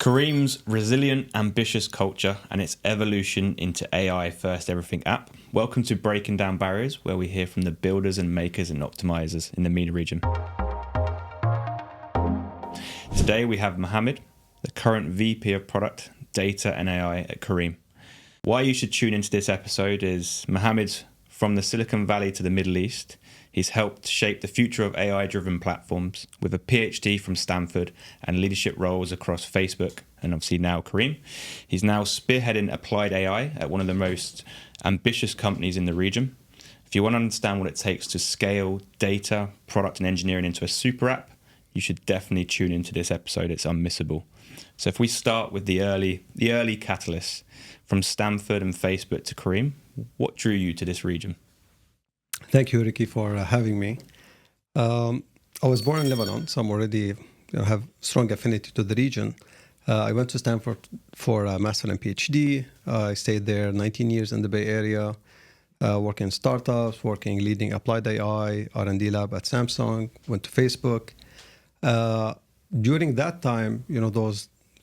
Careem's resilient, ambitious culture and its evolution into AI First Everything app. Welcome to Breaking Down Barriers, where we hear from the builders and makers and optimizers in the MENA region. Today we have Mohammed, the current VP of Product, Data and AI at Careem. Why you should tune into this episode is Mohammed's from the Silicon Valley to the Middle East. He's helped shape the future of AI-driven platforms with a PhD from Stanford and leadership roles across Facebook and obviously now Careem. He's now spearheading applied AI at one of the most ambitious companies in the region. If you want to understand what it takes to scale data, product and engineering into a super app, you should definitely tune into this episode. It's unmissable. So if we start with the early catalysts from Stanford and Facebook to Careem, what drew you to this region? Thank you, Ricky, for having me. I was born in Lebanon, so I'm already have strong affinity to the region. I went to Stanford for a master and PhD. I stayed there 19 years in the Bay Area, working in startups, leading applied AI, R&D lab at Samsung, went to Facebook. During that time,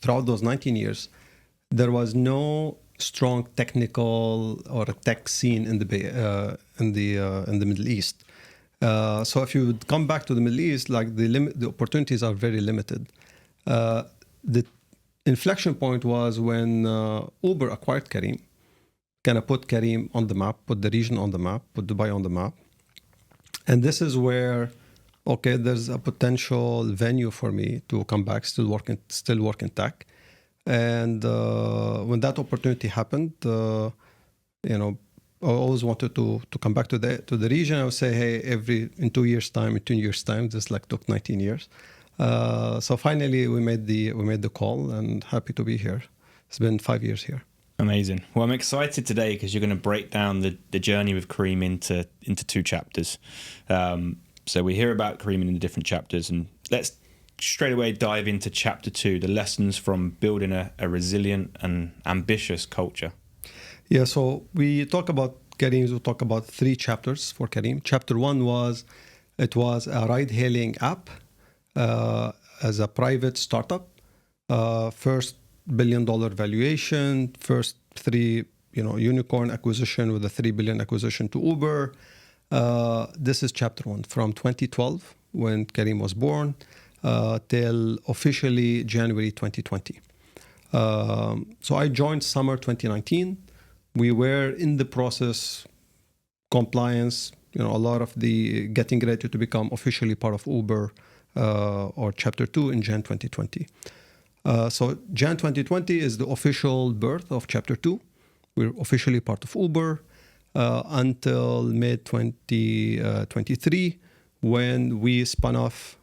throughout those 19 years, there was no strong technical or a tech scene in the Middle East. So if you would come back to the Middle East, the opportunities are very limited. The inflection point was when Uber acquired Careem, kind of put Careem on the map, put the region on the map, put Dubai on the map. And this is where, there's a potential venue for me to come back, still work in tech. And when that opportunity happened, I always wanted to come back to the region. I would say, hey, in 2 years' time, this took 19 years. So finally, we made the call, and happy to be here. It's been 5 years here. Amazing. Well, I'm excited today because you're going to break down the journey with Careem into 2 chapters. So we hear about Careem in the different chapters, and let's straight away dive into chapter 2, the lessons from building a resilient and ambitious culture. Yeah, so we talk about Careem, we talk about 3 chapters for Careem. Chapter 1 was a ride-hailing app as a private startup. First $1 billion valuation, first 3 unicorn acquisition with a $3 billion acquisition to Uber. This is chapter 1 from 2012 when Careem was born till officially January 2020. So I joined summer 2019. We were in the process, compliance, a lot of the getting ready to become officially part of Uber or chapter 2 in Jan 2020. So Jan 2020 is the official birth of chapter 2. We're officially part of Uber until mid 2023 when we spun off.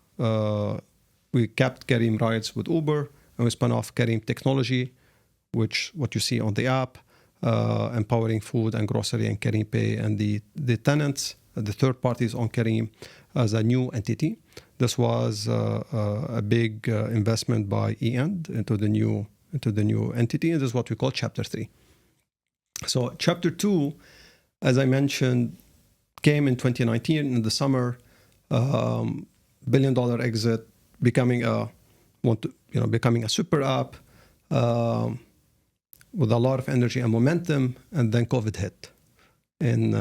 We kept Careem Rides with Uber, and we spun off Careem Technology, which what you see on the app, empowering food and grocery and Careem Pay, and the tenants, the third parties on Careem as a new entity. This was a big investment by E-End into the new entity, and this is what we call Chapter 3. So Chapter 2, as I mentioned, came in 2019 in the summer. $1 billion exit, becoming a super app with a lot of energy and momentum, and then COVID hit. In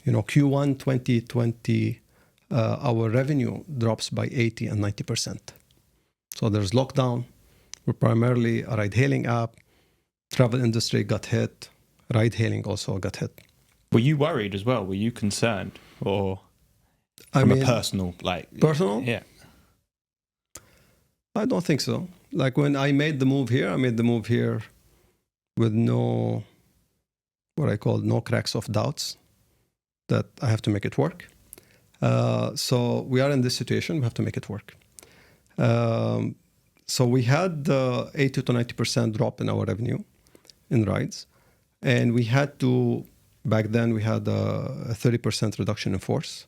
Q1 2020, our revenue drops by 80 and 90%. So there's lockdown. We're primarily a ride-hailing app. Travel industry got hit. Ride-hailing also got hit. Were you worried as well? Were you concerned, or? From a personal? Personal? Yeah. I don't think so. When I made the move here, with no cracks of doubts that I have to make it work. So we are in this situation, we have to make it work. So we had the 80 to 90% drop in our revenue in rides. And back then we had a 30% reduction in force.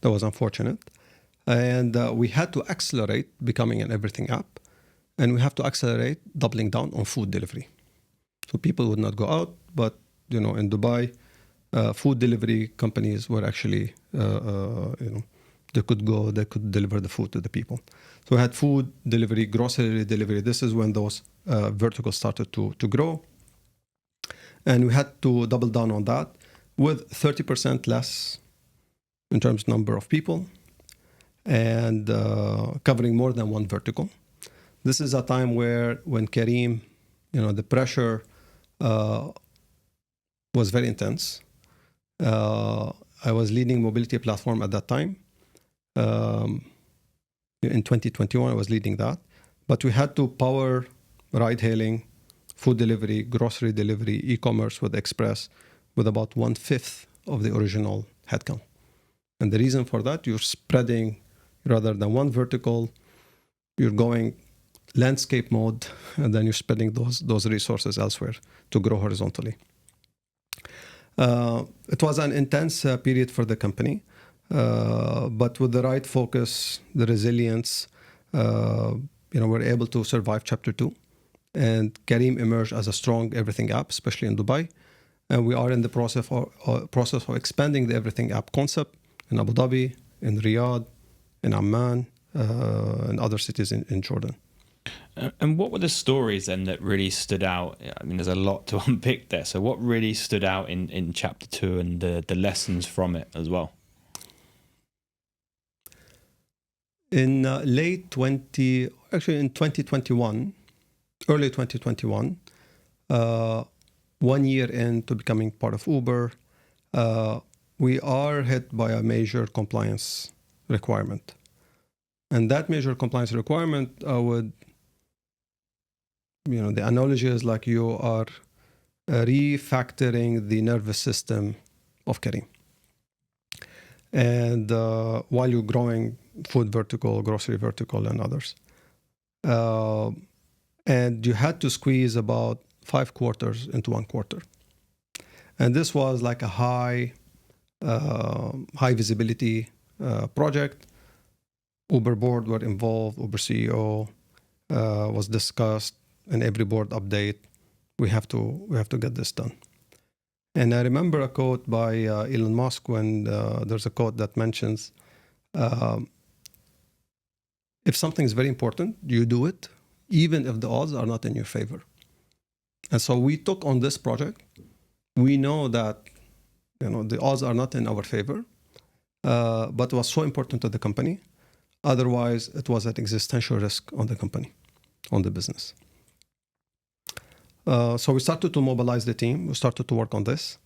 That was unfortunate. And we had to accelerate becoming an everything app. And we have to accelerate doubling down on food delivery. So people would not go out, but in Dubai, food delivery companies were actually They could deliver the food to the people. So we had food delivery, grocery delivery. This is when those verticals started to grow. And we had to double down on that with 30% less in terms of number of people and covering more than one vertical. This is a time when Careem, the pressure was very intense. I was leading mobility platform at that time. In 2021, I was leading that. But we had to power ride-hailing, food delivery, grocery delivery, e-commerce with Express with about 1/5 of the original headcount. And the reason for that, you're spreading rather than one vertical, you're going landscape mode, and then you're spreading those resources elsewhere to grow horizontally. It was an intense period for the company, but with the right focus, the resilience, we're able to survive Chapter 2. And Careem emerged as a strong everything app, especially in Dubai. And we are in the process of expanding the everything app concept in Abu Dhabi, in Riyadh, in Amman, and other cities in Jordan. And what were the stories then that really stood out? I mean, there's a lot to unpick there. So what really stood out in Chapter 2 and the lessons from it as well? In in 2021, early 2021, 1 year into becoming part of Uber, we are hit by a major compliance requirement. And that major compliance requirement the analogy is like you are refactoring the nervous system of Careem. And while you're growing food vertical, grocery vertical, and others. And you had to squeeze about 5 quarters into 1 quarter. And this was like a high visibility project. Uber board were involved, Uber CEO was discussed in every board update. We have to get this done. And I remember a quote by Elon Musk when there's a quote that mentions, if something is very important, you do it, even if the odds are not in your favor. And so we took on this project. We know that the odds are not in our favor, but it was so important to the company. Otherwise, it was an existential risk on the company, on the business. So we started to mobilize the team. We started to work on this,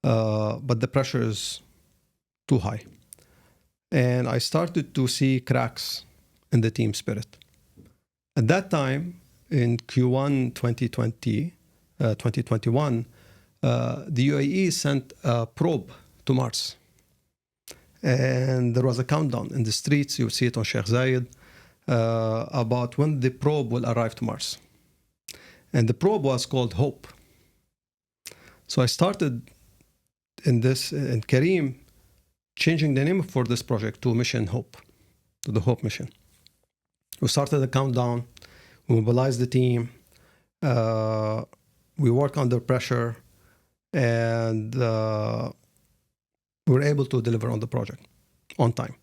but the pressure is too high. And I started to see cracks in the team spirit. At that time, in Q1 2021, the UAE sent a probe to Mars. And there was a countdown in the streets, you see it on Sheikh Zayed, about when the probe will arrive to Mars. And the probe was called Hope. So I started in Careem, changing the name for this project to Mission Hope, to the Hope Mission. We started the countdown, we mobilized the team, we worked under pressure, and we were able to deliver on the project on time.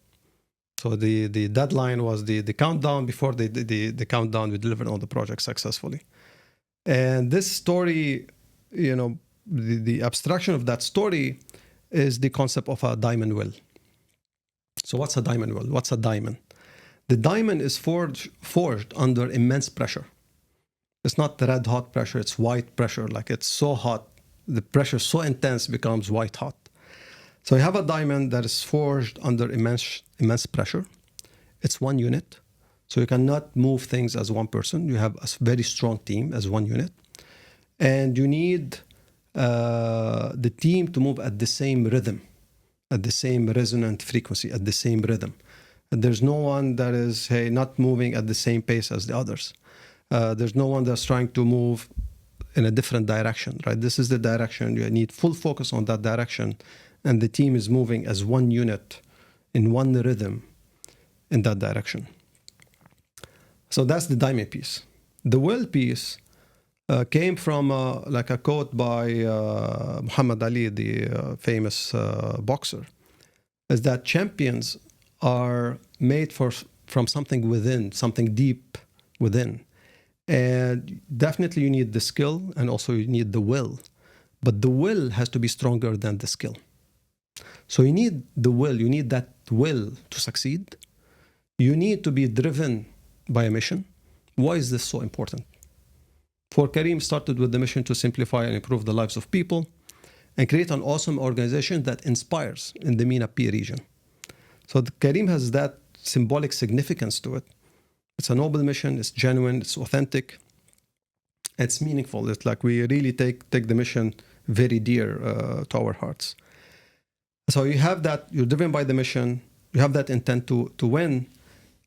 So the deadline was the countdown. Before the countdown, we delivered on the project successfully. And this story, the abstraction of that story is the concept of a diamond well. So what's a diamond well? What's a diamond? The diamond is forged under immense pressure. It's not red hot pressure, it's white pressure. Like it's so hot, the pressure is so intense, becomes white hot. So you have a diamond that is forged under immense pressure. It's one unit. So you cannot move things as one person. You have a very strong team as one unit. And you need the team to move at the same rhythm, at the same resonant frequency, at the same rhythm. And there's no one that is, not moving at the same pace as the others. There's no one that's trying to move in a different direction, right? This is the direction. You need full focus on that direction. And the team is moving as one unit in one rhythm in that direction. So that's the diamond piece. The well piece came from like a quote by Muhammad Ali, the famous boxer, is that champions are made from something within, something deep within. And definitely you need the skill and also you need the will. But the will has to be stronger than the skill. So you need the will, you need that will to succeed. You need to be driven by a mission. Why is this so important? For Careem started with the mission to simplify and improve the lives of people and create an awesome organization that inspires in the MENAP region. So Careem has that symbolic significance to it. It's a noble mission, it's genuine, it's authentic, it's meaningful. It's like we really take the mission very dear to our hearts. So you have that, you're driven by the mission, you have that intent to win,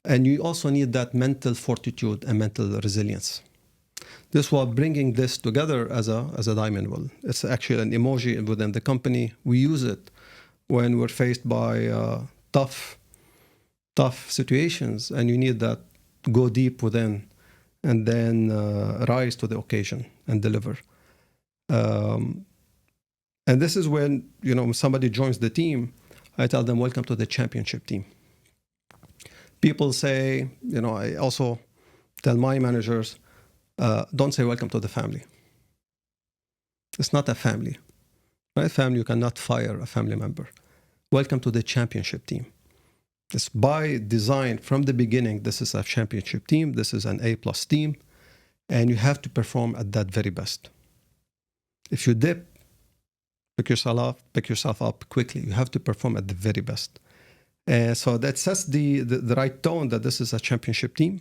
and you also need that mental fortitude and mental resilience. This was bringing this together as a diamond will. It's actually an emoji within the company. We use it when we're faced by tough situations, and you need that go deep within and then rise to the occasion and deliver. And this is when, somebody joins the team, I tell them, welcome to the championship team. People say, I also tell my managers, don't say welcome to the family. It's not a family. Right? Family, you cannot fire a family member. Welcome to the championship team. It's by design, from the beginning, this is a championship team. This is an A+ team. And you have to perform at that very best. If you dip, pick yourself up quickly. You have to perform at the very best. So that sets the right tone that this is a championship team.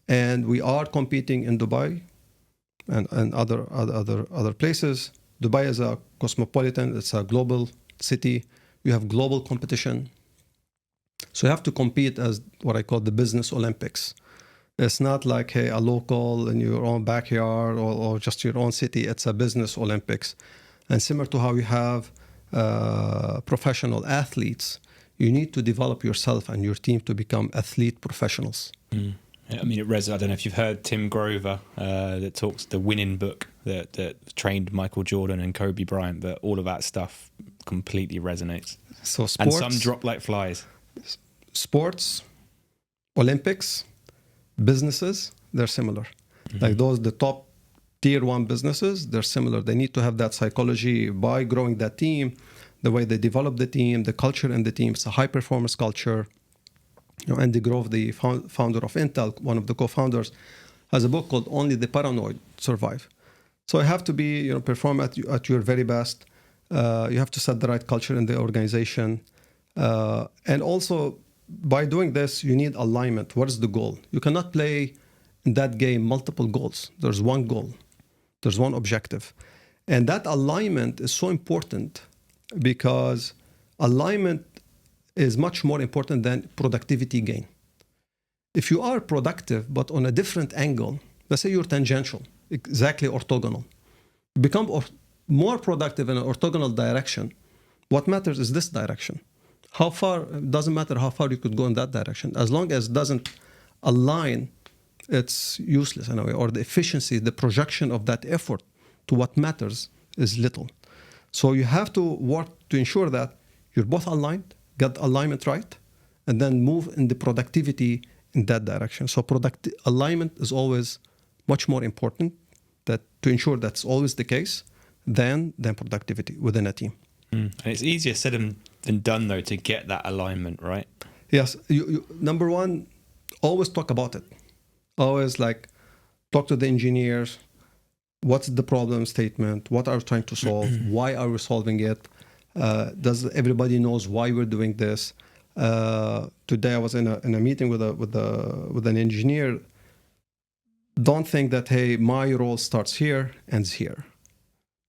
And we are competing in Dubai and other places. Dubai is a cosmopolitan, it's a global city. You have global competition. So you have to compete as what I call the business Olympics. It's not like, hey, a local in your own backyard or just your own city. It's a business Olympics. And similar to how you have professional athletes, you need to develop yourself and your team to become athlete professionals. Mm. I mean, I don't know if you've heard Tim Grover that talks the winning book that trained Michael Jordan and Kobe Bryant, but all of that stuff completely resonates. So sports, and some drop like flies. Sports, Olympics, businesses, they're similar. Mm-hmm. Like the top tier 1 businesses, they're similar. They need to have that psychology by growing that team, the way they develop the team, the culture in the team. It's a high performance culture. Andy Grove, the founder of Intel, one of the co-founders, has a book called Only the Paranoid Survive. So you have to be, perform at your very best. You have to set the right culture in the organization. And also, by doing this, you need alignment. What is the goal? You cannot play in that game multiple goals. There's one goal. There's one objective. And that alignment is so important because alignment is much more important than productivity gain. If you are productive, but on a different angle, let's say you're tangential, exactly orthogonal, become more productive in an orthogonal direction. What matters is this direction. How far, it doesn't matter how far you could go in that direction. As long as it doesn't align, it's useless in a way, or the efficiency, the projection of that effort to what matters is little. So you have to work to ensure that you're both aligned, get alignment right, and then move in the productivity in that direction. So alignment is always much more important to ensure that's always the case than productivity within a team. And it's easier said than done, though, to get that alignment, right? Yes. You, number one, always talk about it. Always talk to the engineers. What's the problem statement? What are we trying to solve? Why are we solving it? Does everybody knows why we're doing this? Today I was in a meeting with an engineer. Don't think that, hey, my role starts here, ends here.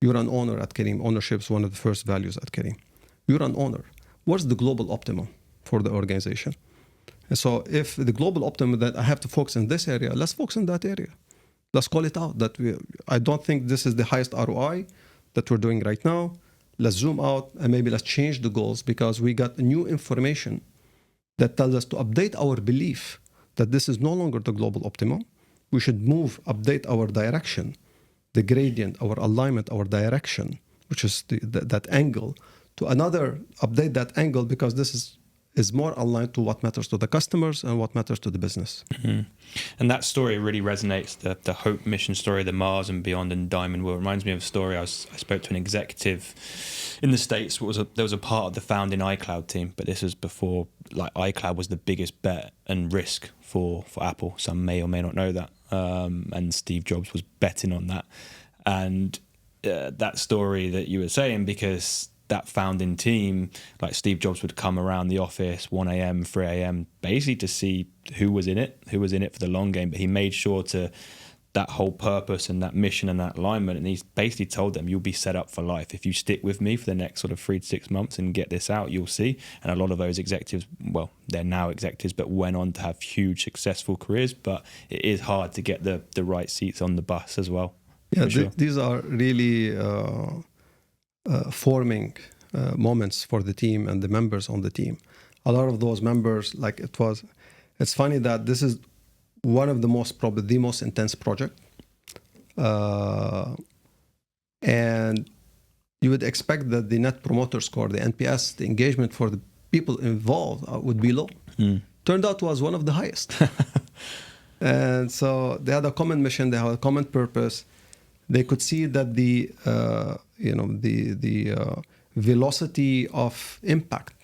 You're an owner at Careem. Ownership is one of the first values at Careem. You're an owner. What's the global optimum for the organization? And so if the global optimum that I have to focus in this area, let's focus in that area. Let's call it out. I don't think this is the highest ROI that we're doing right now. Let's zoom out and maybe let's change the goals because we got new information that tells us to update our belief that this is no longer the global optimum. We should update our direction, the gradient, our alignment, our direction, which is that angle, to another, update that angle because this is is more aligned to what matters to the customers and what matters to the business. Mm-hmm. And that story really resonates, the Hope mission story, the Mars and Beyond and Diamond World. It reminds me of a story. I spoke to an executive in the States. There was a part of the founding iCloud team, but this was before like iCloud was the biggest bet and risk for Apple. Some may or may not know that. And Steve Jobs was betting on that. And that story that you were saying, because that founding team, like Steve Jobs would come around the office 1 a.m., 3 a.m., basically to see who was in it for the long game. But he made sure to that whole purpose and that mission and that alignment. And he's basically told them, you'll be set up for life. If you stick with me for the next sort of 3 to 6 months and get this out, you'll see. And a lot of those executives, well, they're now executives, but went on to have huge, successful careers. But it is hard to get the right seats on the bus as well. Yeah, sure. These are really forming moments for the team and the members on the team. A lot of those members, it's funny that this is one of probably the most intense project. And you would expect that the net promoter score, the NPS, the engagement for the people involved would be low. Turned out was one of the highest. And so they had a common mission, they had a common purpose. They could see that the velocity of impact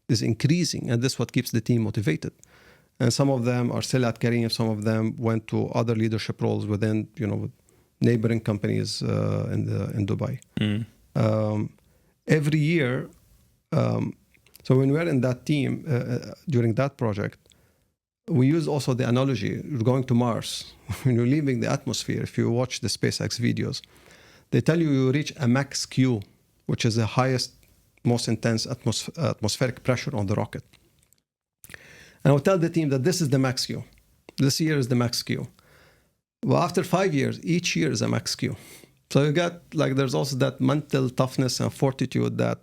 is increasing, and this is what keeps the team motivated. And some of them are still at Careem. Some of them went to other leadership roles within, neighboring companies in Dubai. Every year, so when we were in that team during that project, we use also the analogy, you're going to Mars. When you're leaving the atmosphere, if you watch the SpaceX videos, they tell you reach a max Q, which is the highest, most intense atmospheric pressure on the rocket. And I would tell the team that this is the max Q. This year is the max Q. Well, after 5 years, each year is a max Q. So you got, there's also that mental toughness and fortitude that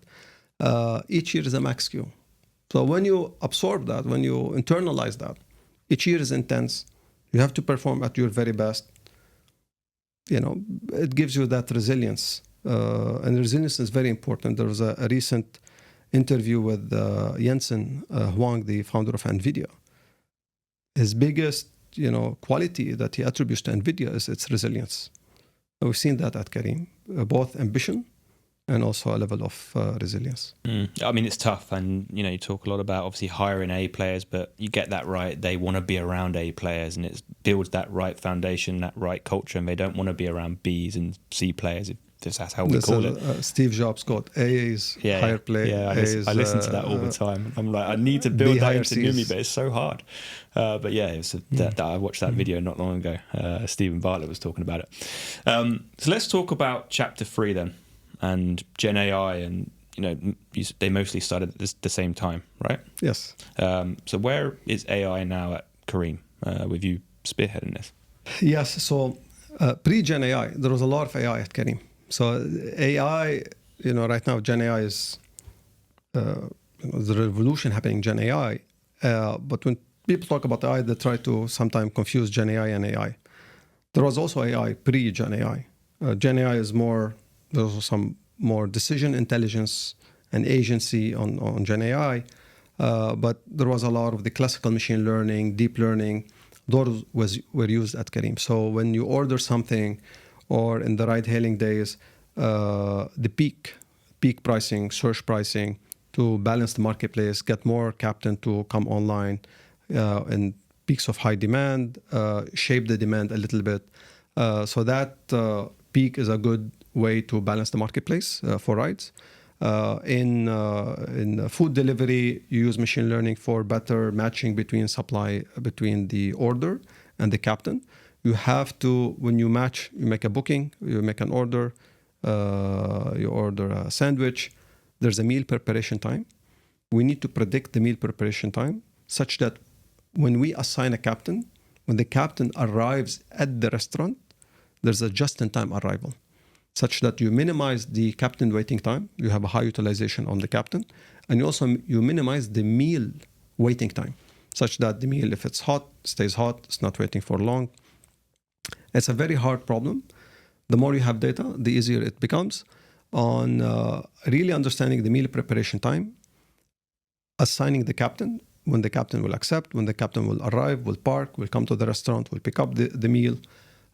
each year is a max Q. So when you absorb that, when you internalize that, each year is intense. You have to perform at your very best. It gives you that resilience. And resilience is very important. There was a recent interview with Jensen Huang, the founder of NVIDIA. His biggest, quality that he attributes to NVIDIA is its resilience. And we've seen that at Careem, both ambition and also a level of resilience. I mean, it's tough. And, you talk a lot about obviously hiring A players, but you get that right. They want to be around A players, and it builds that right foundation, that right culture. And they don't want to be around Bs and C players. That's how we call it. Steve Jobs got A's, higher play. Yeah, A's, I listen to that all the time. I'm like, I need to build that into me, but it's so hard. But yeah, I watched that video not long ago. Stephen Bartlett was talking about it. So let's talk about chapter 3 then, and GenAI, and they mostly started at the same time, right? Yes. So where is AI now at Careem, with you spearheading this? Yes. So pre-GenAI, there was a lot of AI at Careem. So AI, right now, GenAI is the revolution happening in GenAI. But when people talk about AI, they try to sometimes confuse GenAI and AI. There was also AI pre-GenAI. GenAI is there's also some more decision intelligence and agency on GenAI. But there was a lot of the classical machine learning, deep learning. Those were used at Careem. So when you order something, or in the ride-hailing days, the peak pricing, search pricing, to balance the marketplace, get more captain to come online in peaks of high demand, shape the demand a little bit. So that peak is a good way to balance the marketplace for rides. In food delivery, you use machine learning for better matching between the order and the captain. You have to, when you match, you make a booking, you make an order, you order a sandwich, there's a meal preparation time. We need to predict the meal preparation time such that when we assign a captain, when the captain arrives at the restaurant, there's a just-in-time arrival, such that you minimize the captain waiting time, you have a high utilization on the captain, and you minimize the meal waiting time, such that the meal, if it's hot, stays hot, it's not waiting for long. It's a very hard problem. The more you have data, the easier it becomes on really understanding the meal preparation time. assigning the captain, when the captain will accept, when the captain will arrive, will park, will come to the restaurant, will pick up the meal,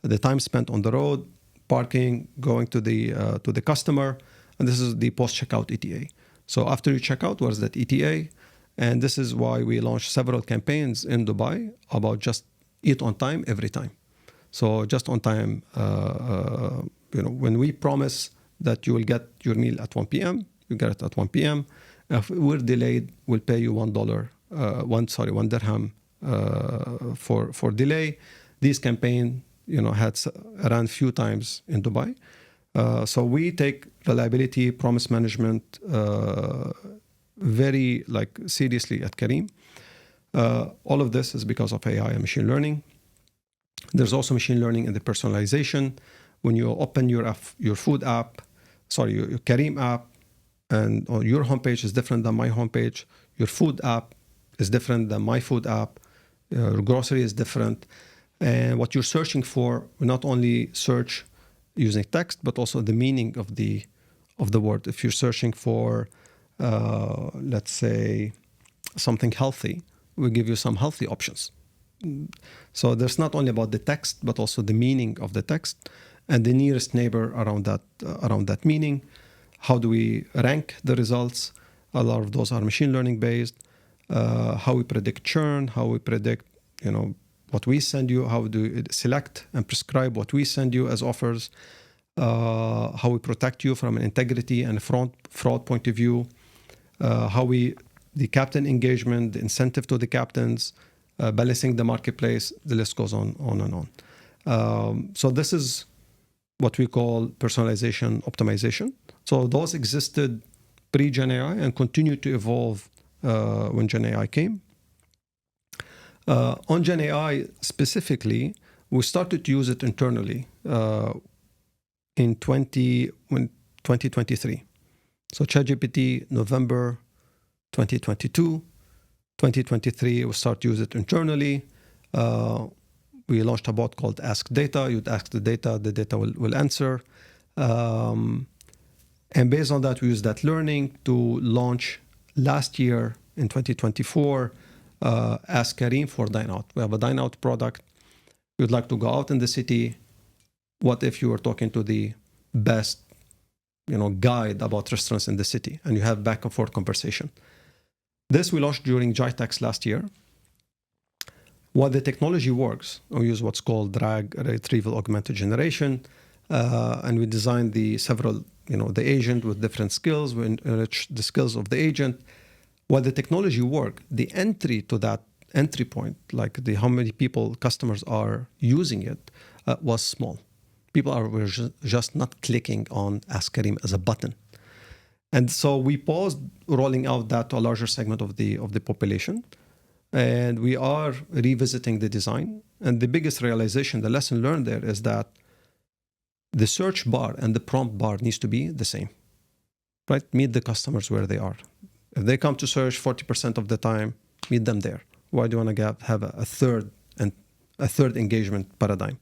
the time spent on the road, parking, going to the customer, and this is the post-checkout ETA. So after you check out, what is that ETA? And this is why we launched several campaigns in Dubai about just eat on time every time. So just on time, when we promise that you will get your meal at 1 p.m., you get it at 1 p.m. If we're delayed, we'll pay you $1 dirham for delay. This campaign, had around few times in Dubai. So we take reliability, promise management very seriously at Careem. All of this is because of AI and machine learning. There's also machine learning in the personalization. When you open your food app, your Careem app, and your homepage is different than my homepage. Your food app is different than my food app. Your grocery is different. And what you're searching for, we not only search using text, but also the meaning of the word. If you're searching for, let's say, something healthy, we give you some healthy options. So there's not only about the text, but also the meaning of the text and the nearest neighbor around that meaning. How do we rank the results? A lot of those are machine learning based. How we predict churn, how we predict, what we send you, how do we select and prescribe what we send you as offers, how we protect you from an integrity and fraud point of view, the captain engagement, the incentive to the captains, balancing the marketplace, the list goes on and on. So this is what we call personalization optimization. So those existed pre-GenAI and continue to evolve when GenAI came. On GenAI specifically, we started to use it internally in 2023. So ChatGPT, November 2022. 2023, we start to use it internally. We launched a bot called Ask Data. You'd ask the data will answer. And based on that, we use that learning to launch last year in 2024, Ask Careem for Dine Out. We have a Dine Out product. You'd like to go out in the city. What if you were talking to the best, guide about restaurants in the city, and you have back and forth conversation? This we launched during GITEX last year. While the technology works, we use what's called RAG, Retrieval Augmented Generation, and we designed the agent with different skills. We enrich the skills of the agent. While the technology work, the entry to that entry point, how many customers are using it, was small. People were just not clicking on Ask Careem as a button. And so we paused rolling out that to a larger segment of the population. And we are revisiting the design. And the biggest realization, the lesson learned there is that the search bar and the prompt bar needs to be the same, right? Meet the customers where they are. If they come to search 40% of the time, meet them there. Why do you want to have a third engagement paradigm?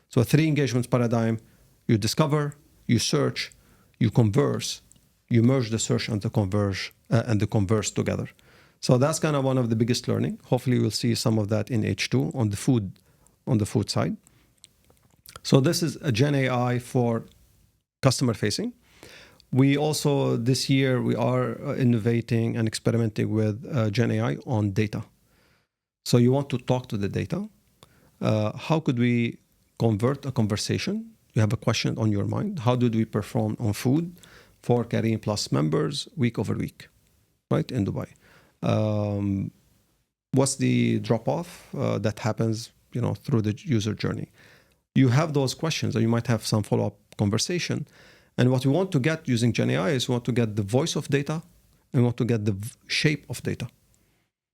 So a 3 engagements paradigm: you discover, you search, you converse, you merge the search and the converse together. So that's kind of one of the biggest learning. Hopefully we'll see some of that in H2 on the food side. So this is a GenAI for customer facing. We also, this year, we are innovating and experimenting with GenAI on data. So you want to talk to the data. How could we convert a conversation? You have a question on your mind. How did we perform on food for Careem Plus members week over week, right, in Dubai? What's the drop-off that happens, through the user journey? You have those questions, and you might have some follow-up conversation. And what we want to get using GenAI is we want to get the voice of data, and we want to get the shape of data.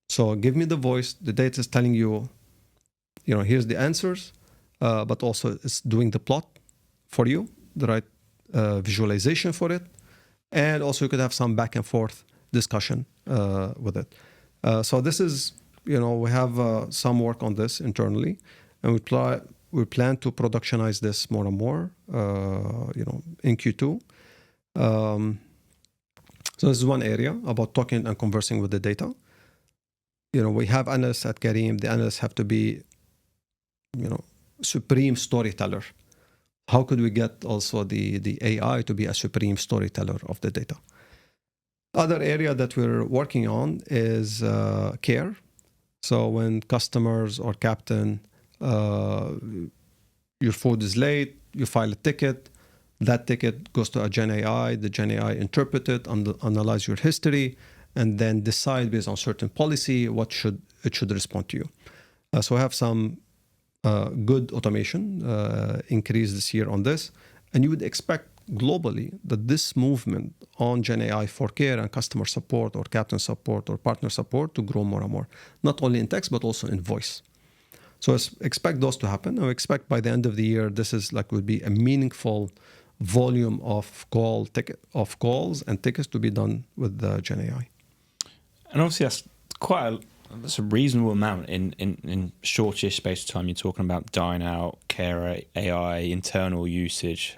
So give me the voice. The data is telling you, here's the answers, but also it's doing the plot for you, the right visualization for it. And also you could have some back and forth discussion with it. So this is, we have some work on this internally, and we plan to productionize this more and more, in Q2. So So this is one area about talking and conversing with the data. We have analysts at Careem. The analysts have to be, supreme storyteller. How could we get also the AI to be a supreme storyteller of the data? Other area that we're working on is care. So when customers or captain, your food is late, you file a ticket, that ticket goes to a GenAI, the GenAI interpret it, analyze your history, and then decide based on certain policy what it should respond to you. So I have some good automation increase this year on this, and you would expect globally that this movement on GenAI for care and customer support or captain support or partner support to grow more and more, not only in text but also in voice. So expect those to happen. I expect by the end of the year this is would be a meaningful volume of calls and tickets to be done with the GenAI. And obviously that's a reasonable amount in shortish space of time. You're talking about dine out, care AI, internal usage.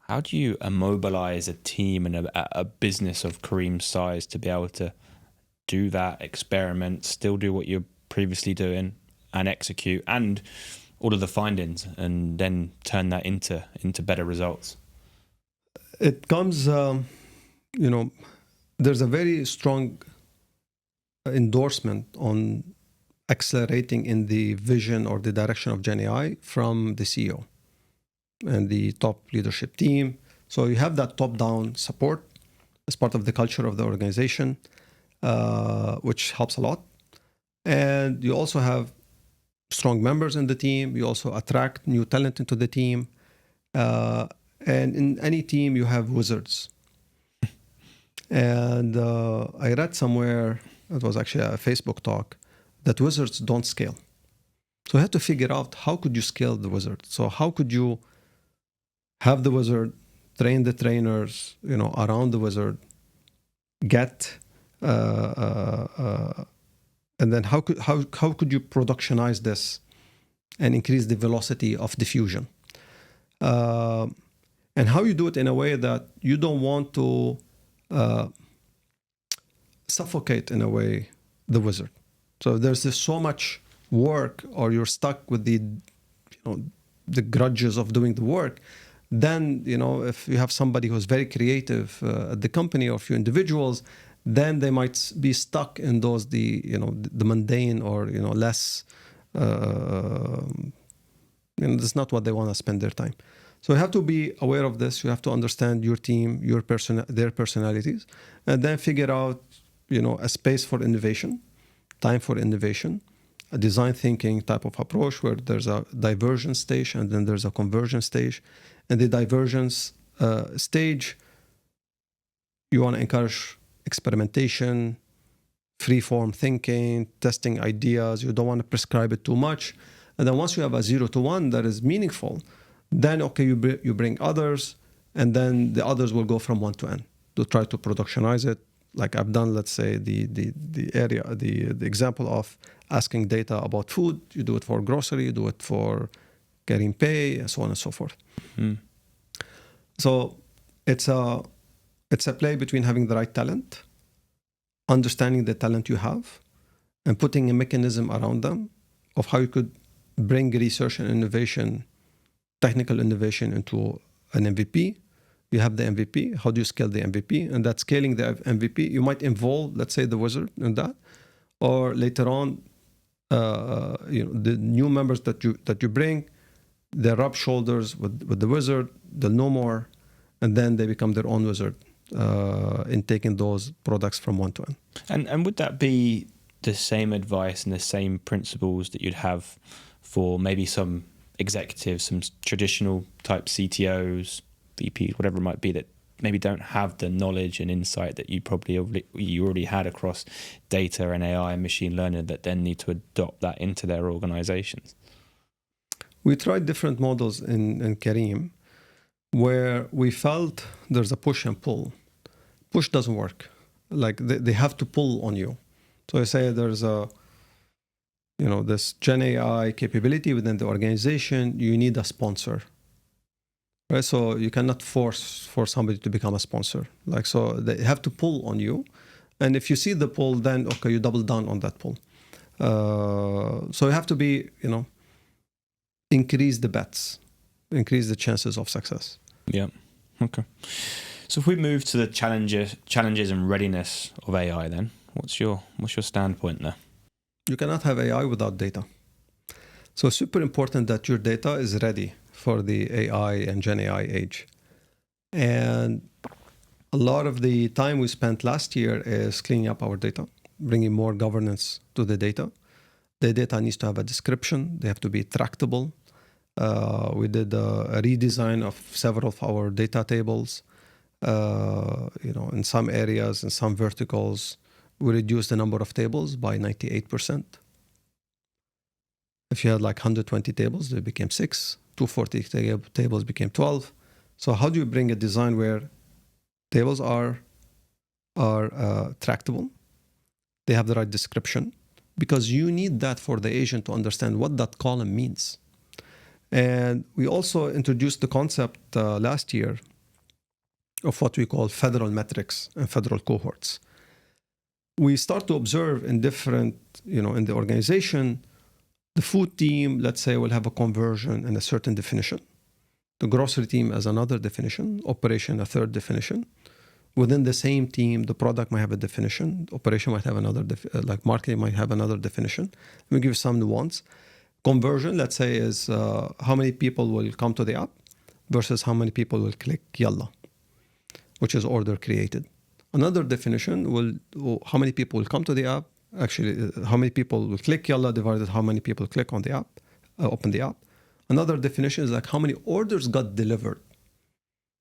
How do you immobilize a team and a business of Careem's size to be able to do that, experiment, still do what you're previously doing and execute and all of the findings and then turn that into better results? It comes, there's a very strong endorsement on accelerating in the vision or the direction of GenAI from the CEO and the top leadership team. So you have that top-down support as part of the culture of the organization, which helps a lot. And you also have strong members in the team. You also attract new talent into the team. And in any team, you have wizards. And I read somewhere, it was actually a Facebook talk, that wizards don't scale. So you have to figure out how could you scale the wizard. So how could you have the wizard, train the trainers, around the wizard, get, and then how could you productionize this and increase the velocity of diffusion? And how you do it in a way that you don't want to suffocate, in a way, the wizard. So there's just so much work, or you're stuck with the grudges of doing the work. Then, if you have somebody who's very creative at the company or a few individuals, then they might be stuck in those the mundane or less. That's not what they want to spend their time. So you have to be aware of this. You have to understand your team, their personalities, and then figure out a space for innovation, time for innovation, a design thinking type of approach where there's a divergence stage and then there's a conversion stage. And the divergence stage, you want to encourage experimentation, free-form thinking, testing ideas. You don't want to prescribe it too much. And then once you have a 0 to 1 that is meaningful, then, you bring others, and then the others will go from 1 to n to try to productionize it. Like I've done, let's say, the example of asking data about food. You do it for grocery, you do it for Careem Pay, and so on and so forth. Mm. So it's a play between having the right talent, understanding the talent you have, and putting a mechanism around them of how you could bring research and innovation, technical innovation into an MVP. You have the MVP. How do you scale the MVP? And that scaling the MVP, you might involve, let's say, the wizard in that, or later on, the new members that you bring, they rub shoulders with the wizard. They'll know more, and then they become their own wizard in taking those products from 1 to n. And would that be the same advice and the same principles that you'd have for maybe some executives, some traditional type CTOs, VPs, whatever it might be, that maybe don't have the knowledge and insight that you already had across data and AI and machine learning, that then need to adopt that into their organizations? We tried different models in Careem where we felt there's a push and pull. Push doesn't work. Like they have to pull on you. So I say there's this Gen AI capability within the organization. You need a sponsor. right? So you cannot force for somebody to become a sponsor. Like, so they have to pull on you. And if you see the pull, then, okay, you double down on that pull. So you have to be, increase the bets, increase the chances of success. Yeah. Okay. So if we move to the challenges and readiness of AI, then what's your standpoint there? You cannot have AI without data. So it's super important that your data is ready for the AI and GenAI age. And a lot of the time we spent last year is cleaning up our data, bringing more governance to the data. The data needs to have a description. They have to be tractable. We did a redesign of several of our data tables. In some areas, in some verticals, we reduced the number of tables by 98%. If you had like 120 tables, they became 6. 240 tables became 12. So how do you bring a design where tables are tractable? They have the right description, because you need that for the agent to understand what that column means. And we also introduced the concept last year of what we call federal metrics and federal cohorts. We start to observe in different, in the organization, the food team, let's say, will have a conversion in a certain definition. The grocery team has another definition, operation a third definition. Within the same team, the product might have a definition, operation might have another, like marketing might have another definition. Let me give you some nuance. Conversion, let's say, is how many people will come to the app versus how many people will click Yalla, which is order created. Another definition will how many people will come to the app, actually how many people will click Yalla divided how many people click on the app, open the app. Another definition is like how many orders got delivered.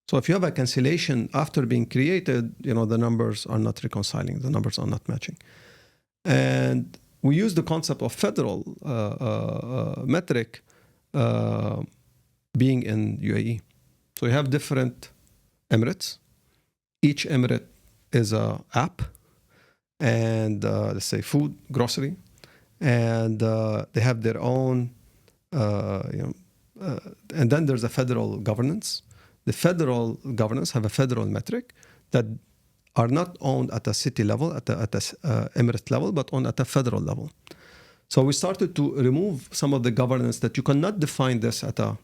So if you have a cancellation after being created, the numbers are not reconciling, the numbers are not matching. And we use the concept of federal metric being in UAE. So you have different emirates. Each emirate is a app, and let's say food, grocery, and they have their own, and then there's a federal governance. The federal governance have a federal metric that are not owned at a city level, at the emirate level, but owned at a federal level. So we started to remove some of the governance that you cannot define this at a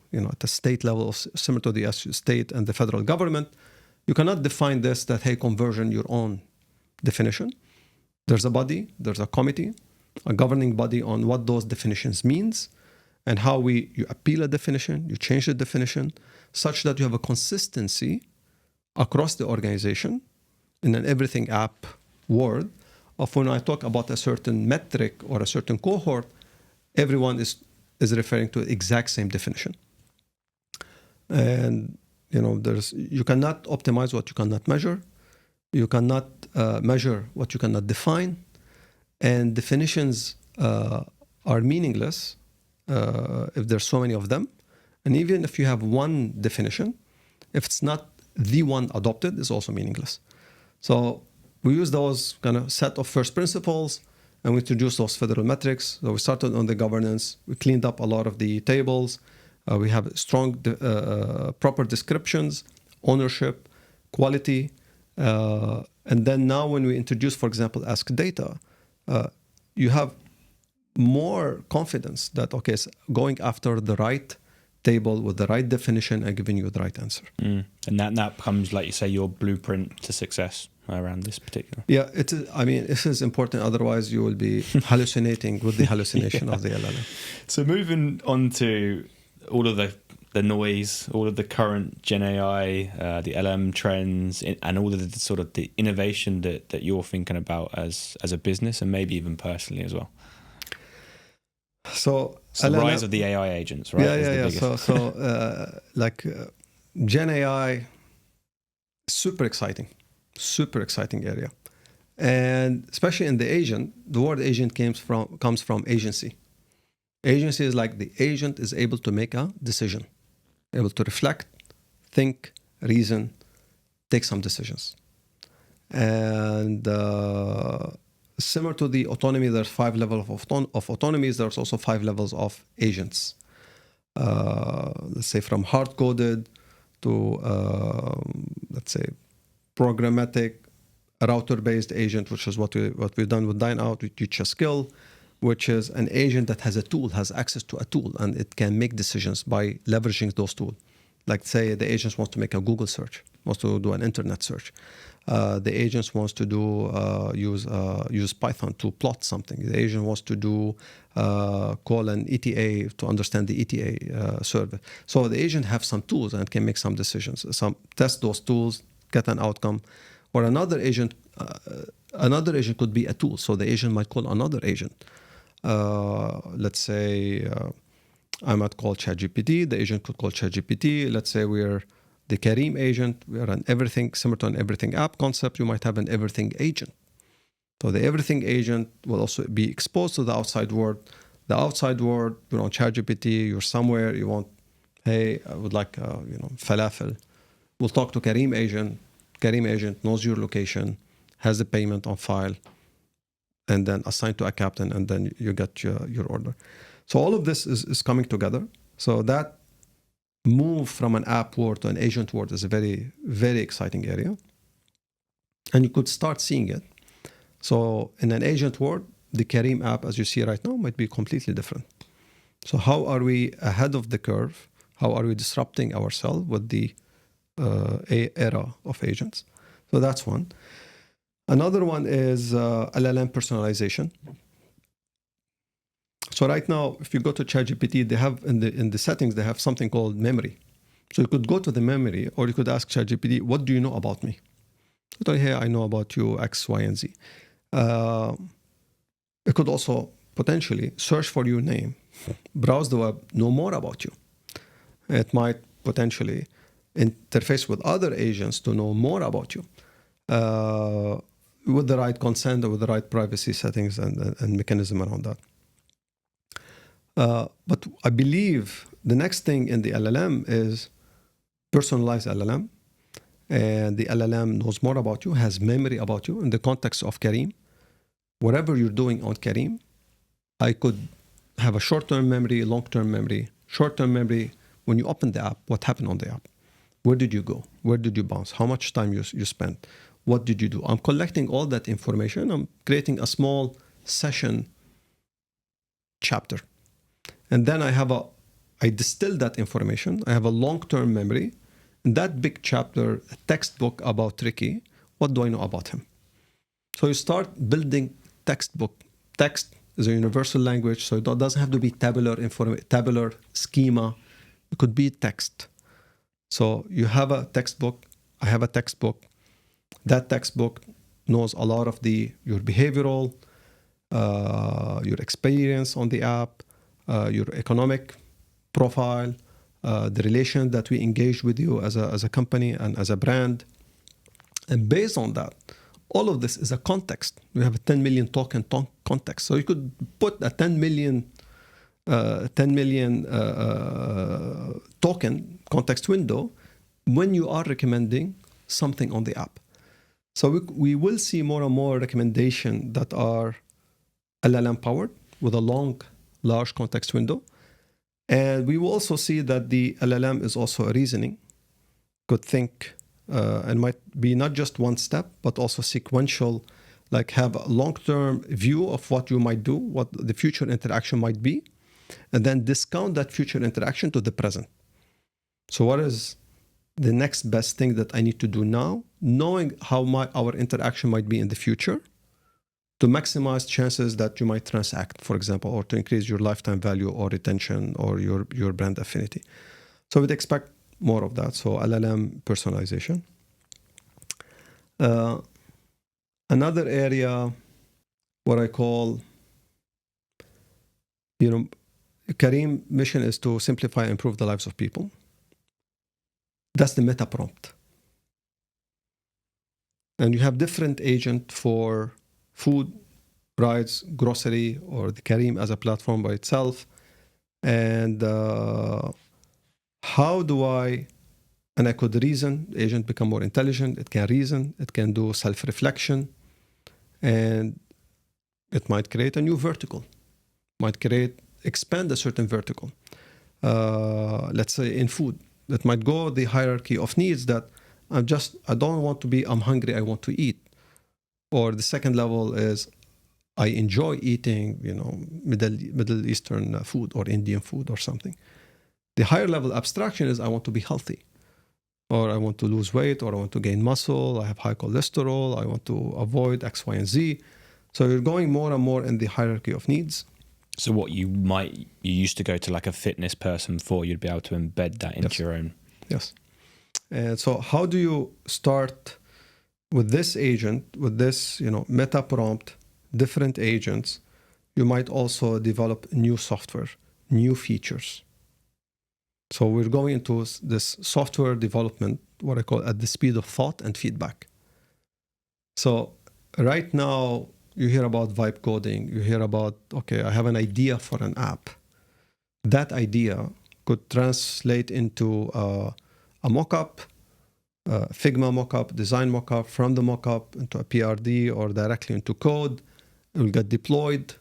state level, similar to the state and the federal government. You cannot define this that, hey, conversion, your own definition. There's a body, there's a committee, a governing body on what those definitions means and how you appeal a definition, you change the definition, such that you have a consistency across the organization in an everything app world of when I talk about a certain metric or a certain cohort, everyone is referring to the exact same definition. And you cannot optimize what you cannot measure. You cannot measure what you cannot define. And definitions are meaningless if there's so many of them. And even if you have one definition, if it's not the one adopted, it's also meaningless. So we use those kind of set of first principles, and we introduced those federal metrics. So we started on the governance. We cleaned up a lot of the tables. We have strong, proper descriptions, ownership, quality. And then now when we introduce, for example, Ask Data, you have more confidence that, okay, it's going after the right table with the right definition and giving you the right answer. And that becomes, like you say, your blueprint to success around this particular. Yeah, it is. I mean, this is important. Otherwise, you will be hallucinating with the hallucination of the LLM. So moving on to all of the noise, all of the current Gen AI, the LM trends, and all of the sort of the innovation that you're thinking about as a business and maybe even personally as well. So the rise of the AI agents, right? Yeah. So Gen AI, super exciting area, and especially in the agent. The word agent comes from agency. Agency is like the agent is able to make a decision, able to reflect, think, reason, take some decisions, and similar to the autonomy, there's 5 levels of autonomies. There's also 5 levels of agents. Let's say from hard-coded to, let's say, programmatic router-based agent, which is what we've done with Dine Out. We teach a skill, which is an agent that has a tool, has access to a tool, and it can make decisions by leveraging those tools. Like say the agent wants to make a Google search, wants to do an internet search. The agent wants to do use Python to plot something. The agent wants to do call an ETA to understand the ETA service. So the agent have some tools and can make some decisions. Some test those tools, get an outcome. Or another agent could be a tool. So the agent might call another agent. Let's say I might call ChatGPT. The agent could call ChatGPT. Let's say we're the Careem agent. We are an everything, similar to an everything app concept. You might have an everything agent. So the everything agent will also be exposed to the outside world. The outside world, you're on ChatGPT. You're somewhere. You want, hey, I would like, falafel. We'll talk to Careem agent. Careem agent knows your location, has the payment on file, and then assigned to a captain, and then you get your order. So all of this is coming together. So that move from an app world to an agent world is a very, very exciting area. And you could start seeing it. So in an agent world, the Careem app, as you see right now, might be completely different. So how are we ahead of the curve? How are we disrupting ourselves with the era of agents? So that's one. Another one is LLM personalization. So right now, if you go to ChatGPT, they have in the settings, they have something called memory. So you could go to the memory, or you could ask ChatGPT, what do you know about me? You tell, hey, I know about you X, Y, and Z. It could also potentially search for your name, browse the web, know more about you. It might potentially interface with other agents to know more about you with the right consent or with the right privacy settings and mechanism around that. But I believe the next thing in the LLM is personalized LLM. And the LLM knows more about you, has memory about you in the context of Careem. Whatever you're doing on Careem, I could have a short-term memory, long-term memory. Short-term memory, when you open the app, what happened on the app? Where did you go? Where did you bounce? How much time you spent? What did you do? I'm collecting all that information. I'm creating a small session chapter. And then I distill that information. I have a long-term memory. In that big chapter, a textbook about Ricky, what do I know about him? So you start building textbook. Text is a universal language, so it doesn't have to be tabular schema. It could be text. So you have a textbook. I have a textbook. That textbook knows a lot of your behavioral, your experience on the app, your economic profile, the relation that we engage with you as a company and as a brand. And based on that, all of this is a context. We have a 10 million token context. So you could put a 10 million token context window when you are recommending something on the app. So we will see more and more recommendations that are LLM powered with a large context window. And we will also see that the LLM is also a reasoning, could think, and might be not just one step, but also sequential, like have a long-term view of what you might do, what the future interaction might be, and then discount that future interaction to the present. So what is the next best thing that I need to do now, knowing how our interaction might be in the future, to maximize chances that you might transact, for example, or to increase your lifetime value or retention or your brand affinity. So we'd expect more of that. So LLM personalization. Another area, what I call, Careem mission is to simplify and improve the lives of people. That's the meta prompt. And you have different agent for food, rides, grocery, or the Careem as a platform by itself. And how do I could reason, the agent become more intelligent, it can reason, it can do self-reflection, and it might create a new vertical, expand a certain vertical. Let's say in food, That might go the hierarchy of needs that I don't want to be, I'm hungry, I want to eat. Or the second level is I enjoy eating, Middle Eastern food or Indian food or something. The higher level abstraction is I want to be healthy, or I want to lose weight, or I want to gain muscle, I have high cholesterol, I want to avoid X, Y, and Z. So you're going more and more in the hierarchy of needs. So what you used to go to like a fitness person for, you'd be able to embed that into your own. Yes. And so how do you start with this agent, with this, meta prompt, different agents? You might also develop new software, new features. So we're going into this software development, what I call at the speed of thought and feedback. So right now, you hear about vibe coding. You hear about, okay, I have an idea for an app. That idea could translate into a mockup, Figma mockup, design mockup, from the mockup into a PRD or directly into code. It will get deployed.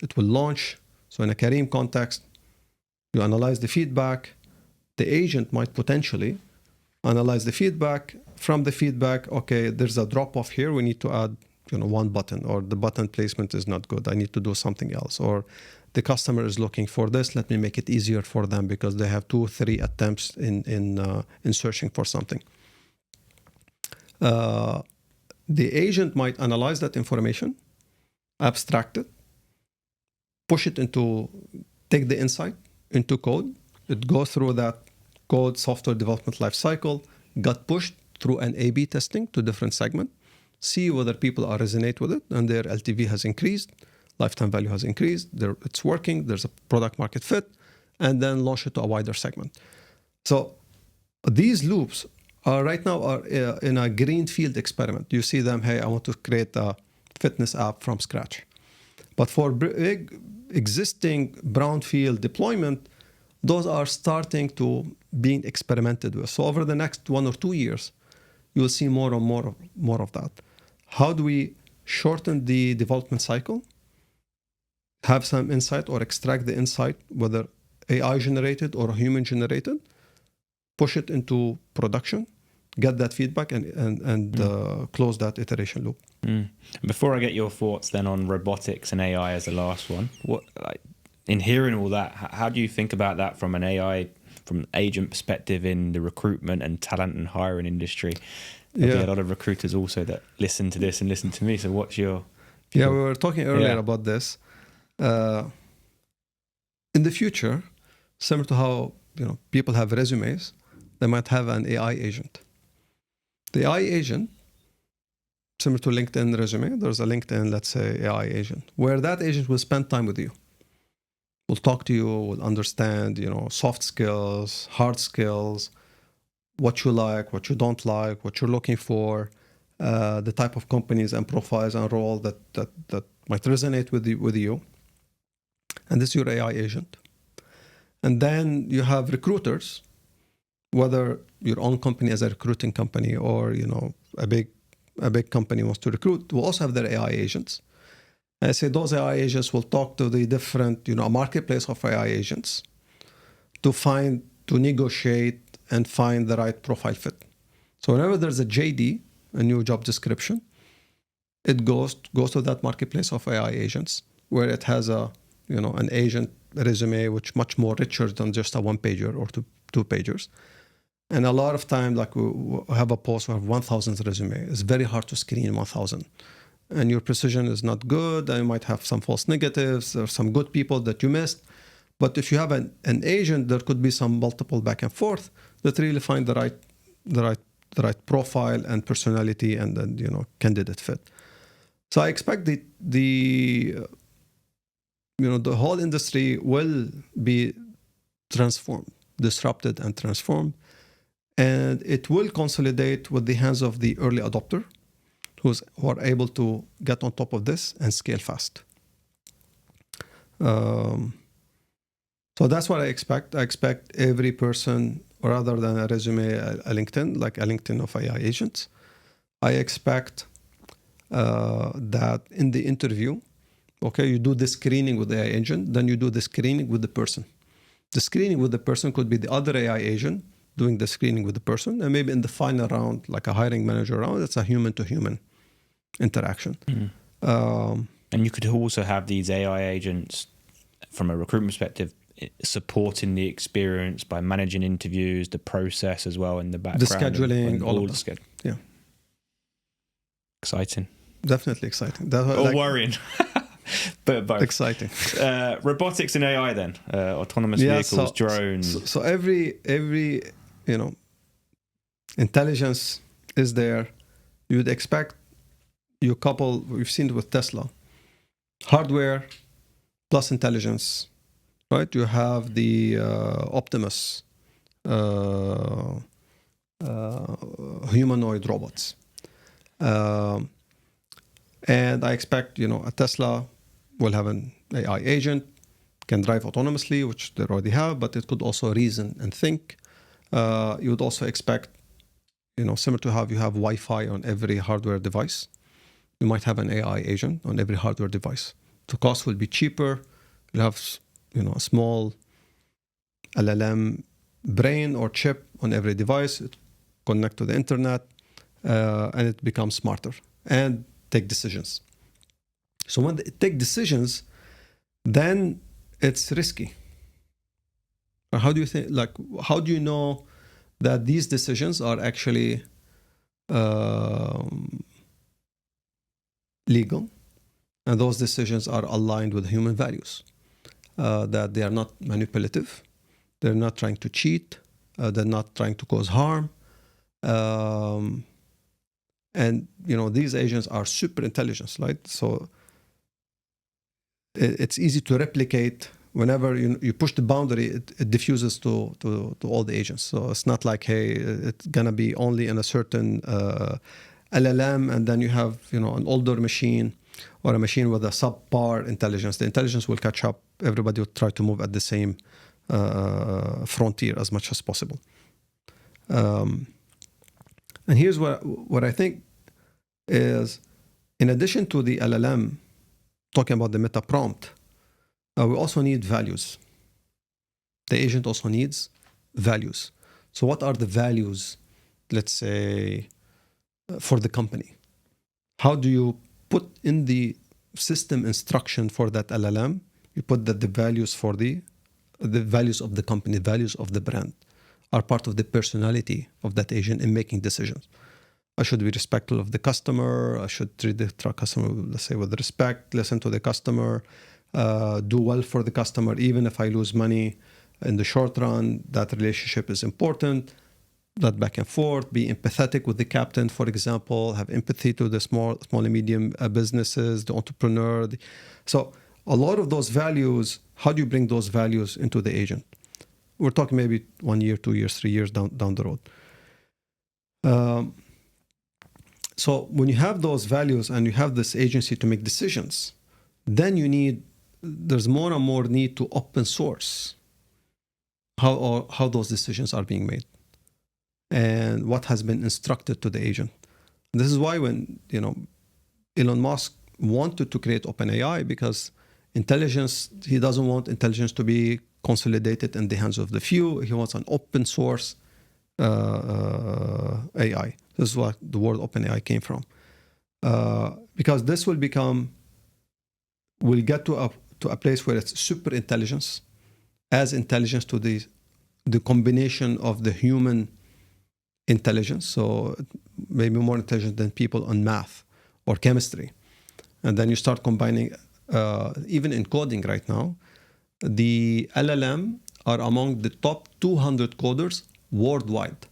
It will launch. So in a Careem context, you analyze the feedback. The agent might potentially analyze the feedback. From the feedback, okay, there's a drop-off here. We need to add one button, or the button placement is not good. I need to do something else. Or the customer is looking for this. Let me make it easier for them because they have 2 or 3 attempts in searching for something. The agent might analyze that information, abstract it, take the insight into code. It goes through that code software development lifecycle, got pushed through an A/B testing to different segments, see whether people are resonate with it, and their LTV has increased, lifetime value has increased, it's working, there's a product market fit, and then launch it to a wider segment. So these loops are right now in a greenfield experiment. You see them, hey, I want to create a fitness app from scratch. But for big existing brownfield deployment, those are starting to being experimented with. So over the next 1 or 2 years, you'll see more and more of that. How do we shorten the development cycle, have some insight or extract the insight, whether AI generated or human generated, push it into production, get that feedback, and close that iteration loop. Before I get your thoughts then on robotics and AI as the last one, in hearing all that, how do you think about that from an AI, from an agent perspective in the recruitment and talent and hiring industry? There'll be a lot of recruiters also that listen to this and listen to me. So what's your... we were talking earlier about this. In the future, similar to how people have resumes, they might have an AI agent. The AI agent, similar to LinkedIn resume, there's a LinkedIn, let's say, AI agent, where that agent will spend time with you. Will talk to you, will understand, soft skills, hard skills, what you like, what you don't like, what you're looking for, the type of companies and profiles and role that might resonate with you. And this is your AI agent. And then you have recruiters, whether your own company as a recruiting company or a big company wants to recruit, will also have their AI agents. And I say those AI agents will talk to the different, a marketplace of AI agents to negotiate and find the right profile fit. So whenever there's a JD, a new job description, it goes to that marketplace of AI agents where it has an agent resume which much more richer than just a 1-pager or 2-pagers. And a lot of time, like we have a post, we have 1,000 resume. It's very hard to screen 1,000. And your precision is not good. And you might have some false negatives or some good people that you missed. But if you have an agent, there could be some multiple back and forth that really find the right profile and personality and then candidate fit. So I expect the whole industry will be transformed, disrupted and transformed, and it will consolidate with the hands of the early adopter who are able to get on top of this and scale fast. So that's what I expect. I expect every person, rather than a resume, a LinkedIn, like a LinkedIn of AI agents. I expect that in the interview, okay, you do the screening with the AI agent, then you do the screening with the person. The screening with the person could be the other AI agent doing the screening with the person, and maybe in the final round, like a hiring manager round, it's a human-to-human interaction. And you could also have these AI agents from a recruitment perspective supporting the experience by managing interviews, the process as well in the background. The scheduling, and all of the that. schedule. Yeah. Exciting. Or worrying. But both. Exciting. Robotics and AI then, autonomous vehicles, drones. So every intelligence is there. You would expect we've seen it with Tesla, hardware plus intelligence, right? You have the Optimus humanoid robots. And I expect, a Tesla will have an AI agent, can drive autonomously, which they already have, but it could also reason and think. You would also expect, similar to how you have Wi-Fi on every hardware device, you might have an AI agent on every hardware device. The cost will be cheaper. You'll have, a small LLM brain or chip on every device. It connect to the internet, and it becomes smarter and take decisions. So when they take decisions, then it's risky. How do you think? How do you know that these decisions are actually legal, and those decisions are aligned with human values? That they are not manipulative, they're not trying to cheat, they're not trying to cause harm. And these agents are super intelligent, right? So it's easy to replicate. Whenever you push the boundary, it diffuses to all the agents. So it's not like, hey, it's gonna be only in a certain LLM, and then you have an older machine or a machine with a subpar intelligence. The intelligence will catch up. Everybody will try to move at the same frontier as much as possible. And here's what I think is, in addition to the LLM, talking about the meta prompt, we also need values. The agent also needs values. So what are the values, let's say, for the company? How do you put in the system instruction for that LLM? You put that the values for the values of the company, values of the brand, are part of the personality of that agent in making decisions. I should be respectful of the customer. I should treat the customer, let's say, with respect, listen to the customer, do well for the customer, even if I lose money in the short run. That relationship is important. That back and forth, be empathetic with the captain, for example, have empathy to the small and medium businesses, the entrepreneur. So a lot of those values, how do you bring those values into the agent? We're talking maybe 1 year, 2 years, 3 years down the road. So when you have those values and you have this agency to make decisions, then there's more and more need to open source how those decisions are being made and what has been instructed to the agent. This is why when Elon Musk wanted to create OpenAI, because intelligence, he doesn't want intelligence to be consolidated in the hands of the few. He wants an open source AI. This is what the word OpenAI came from. Because this will get to a place where it's super intelligence, as intelligence to the combination of the human intelligence, so maybe more intelligent than people on math or chemistry. And then you start combining, even in coding right now, the LLM are among the top 200 coders worldwide.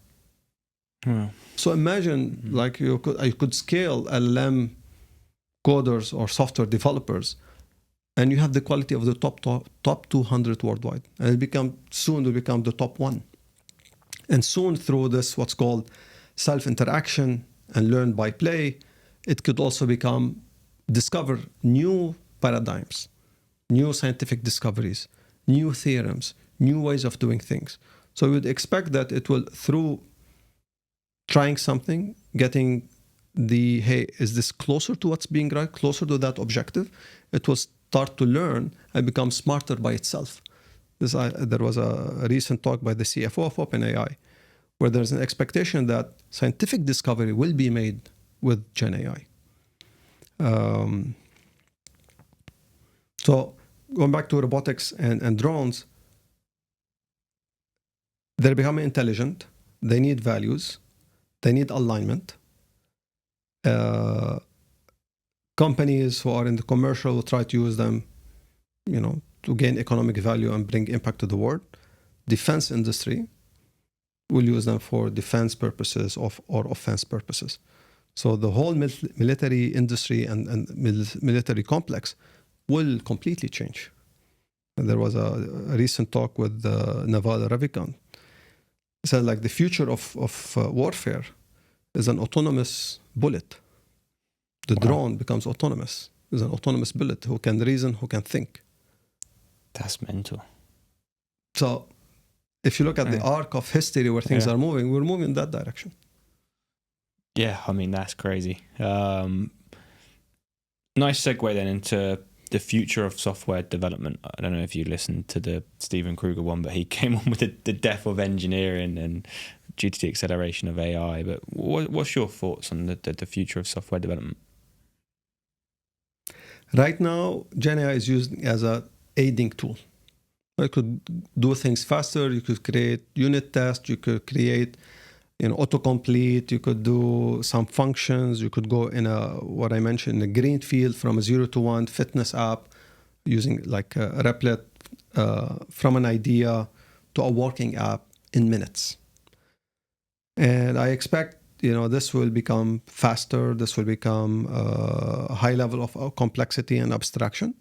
So imagine you could scale LLM coders or software developers, and you have the quality of the top 200 worldwide, and soon will become the top 1. And soon, through this what's called self-interaction and learn by play, it could also discover new paradigms, new scientific discoveries, new theorems, new ways of doing things. So we would expect that it will, through trying something, getting hey, is this closer to what's being right, closer to that objective? It will start to learn and become smarter by itself. There was a recent talk by the CFO of OpenAI, where there's an expectation that scientific discovery will be made with GenAI. So going back to robotics and drones, they're becoming intelligent. They need values. They need alignment. Companies who are in the commercial will try to use them, to gain economic value and bring impact to the world. Defense industry will use them for defense purposes or offense purposes. So the whole military industry and military complex will completely change. And there was a recent talk with Naval Ravikant. He said, like, the future of warfare is an autonomous bullet. The drone becomes autonomous. It's an autonomous bullet who can reason, who can think. That's mental. So if you look at the arc of history where things are moving, we're moving in that direction. Yeah, I mean, that's crazy. Nice segue then into the future of software development. I don't know if you listened to the Stephen Kruger one, but he came on with the death of engineering and due to the acceleration of AI. But what's your thoughts on the future of software development? Right now, GenAI is used as an aiding tool. You could do things faster. You could create unit tests. You could create autocomplete. You could do some functions. You could go in what I mentioned, a green field from a 0 to 1 fitness app using like a Replit from an idea to a working app in minutes. And I expect, this will become faster. This will become a high level of complexity and abstraction.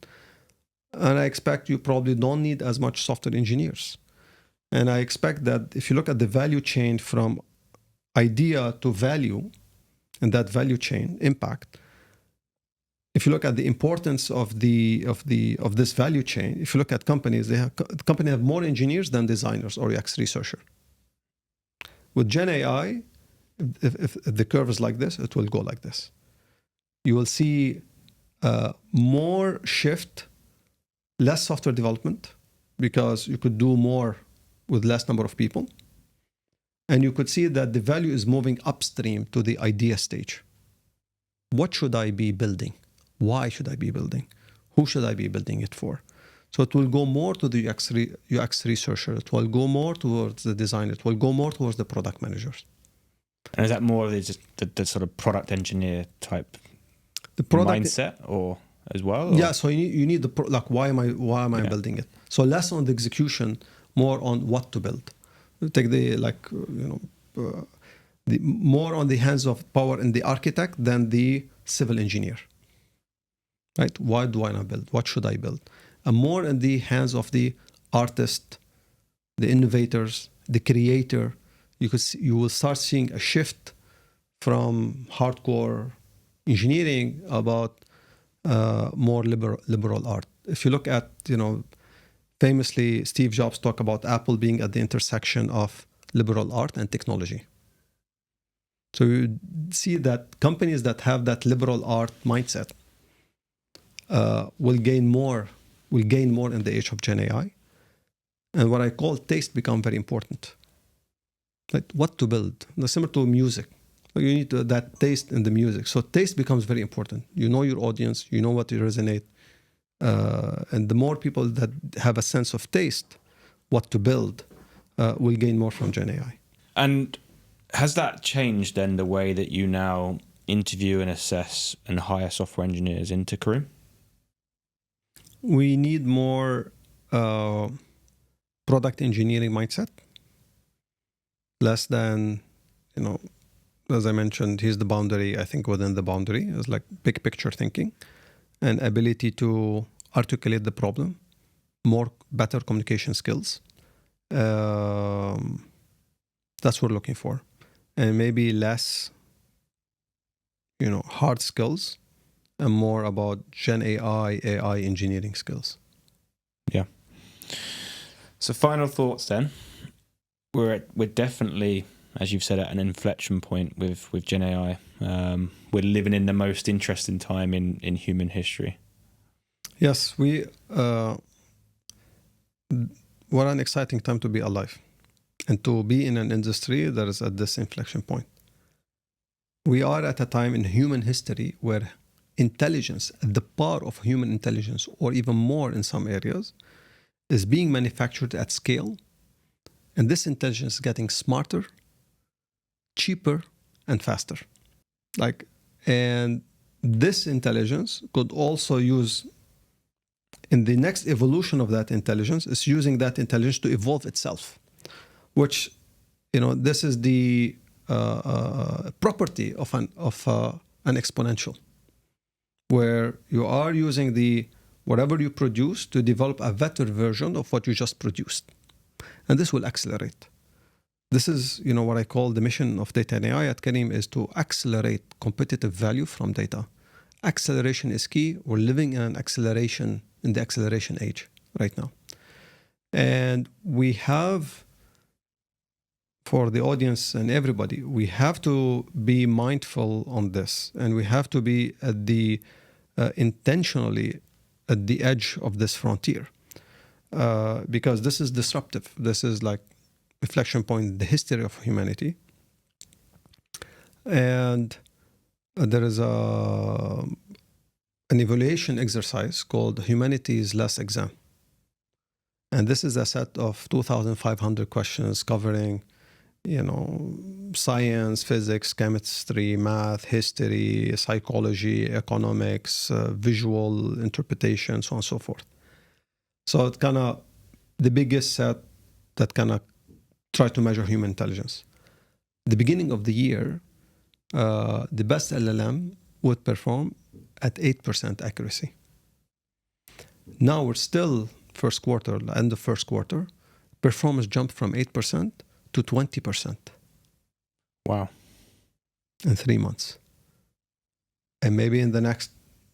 And I expect you probably don't need as much software engineers. And I expect that if you look at the value chain from idea to value, and that value chain impact, if you look at the importance of this value chain, if you look at companies, companies have more engineers than designers or UX researchers. With GenAI, if the curve is like this, it will go like this. You will see more shift, less software development, because you could do more with less number of people. And you could see that the value is moving upstream to the idea stage. What should I be building? Why should I be building? Who should I be building it for? So it will go more to the UX researcher. It will go more towards the designer. It will go more towards the product managers. And is that more of the sort of product engineer type mindset, or as well? Or? Yeah. So you need why am I building it? So less on the execution, more on what to build. Take the more on the hands of power in the architect than the civil engineer. Right? Why do I not build? What should I build? And more in the hands of the artist, the innovators, the creator. You will start seeing a shift from hardcore engineering about more liberal art. If you look at, famously, Steve Jobs talked about Apple being at the intersection of liberal art and technology. So you see that companies that have that liberal art mindset will gain more in the age of GenAI. And what I call taste become very important. Like what to build. Similar to music. You need that taste in the music. So taste becomes very important. You know your audience. You know what you resonate. And the more people that have a sense of taste, what to build, will gain more from GenAI. And has that changed then the way that you now interview and assess and hire software engineers into Careem? We need more product engineering mindset. Less than, as I mentioned, here's the boundary. I think within the boundary is like big picture thinking and ability to articulate the problem, better communication skills. That's what we're looking for. And maybe less, hard skills and more about GenAI, AI engineering skills. Yeah. So final thoughts then. We're definitely, as you've said, at an inflection point with GenAI. We're living in the most interesting time in human history. Yes, what an exciting time to be alive. And to be in an industry that is at this inflection point. We are at a time in human history where intelligence, the power of human intelligence, or even more in some areas, is being manufactured at scale. And this intelligence is getting smarter, cheaper, and faster. And this intelligence could also use, in the next evolution of that intelligence, is using that intelligence to evolve itself, which, this is the property of an exponential, where you are using whatever you produce to develop a better version of what you just produced. And this will accelerate. This is, what I call the mission of data and AI at Careem, is to accelerate competitive value from data. Acceleration is key. We're living in the acceleration age right now. And we have, for the audience and everybody, we have to be mindful on this, and we have to be intentionally at the edge of this frontier, because this is disruptive. This is like reflection point in the history of humanity. And there is an evaluation exercise called Humanity's Last Exam. And this is a set of 2,500 questions covering, science, physics, chemistry, math, history, psychology, economics, visual interpretation, so on and so forth. So it's kind of the biggest set that kind of try to measure human intelligence. The beginning of the year, the best LLM would perform at 8% accuracy. Now we're still end of first quarter, performance jumped from 8% to 20%. Wow. In 3 months. And maybe in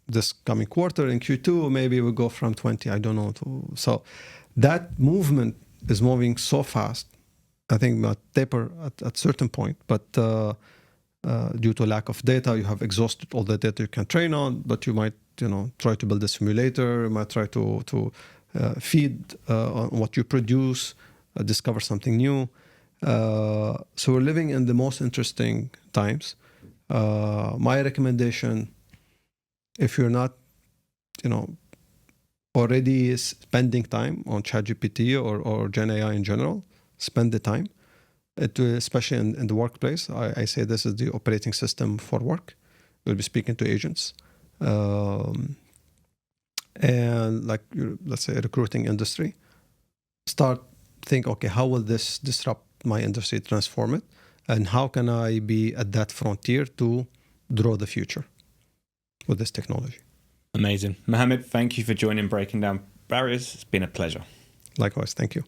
this coming quarter, in Q2, maybe we'll go from 20, I don't know. So that movement is moving so fast. I think might taper at certain point, but due to lack of data, you have exhausted all the data you can train on, but you might, try to build a simulator, you might try to feed on what you produce, discover something new. So we're living in the most interesting times. My recommendation, if you're not, already spending time on ChatGPT or GenAI in general, spend the time, especially in the workplace. I say this is the operating system for work. We'll be speaking to agents. And let's say recruiting industry, think, okay, how will this disrupt my industry, transform it? And how can I be at that frontier to draw the future with this technology? Amazing. Mohammed, thank you for joining Breaking Down Barriers. It's been a pleasure. Likewise. Thank you.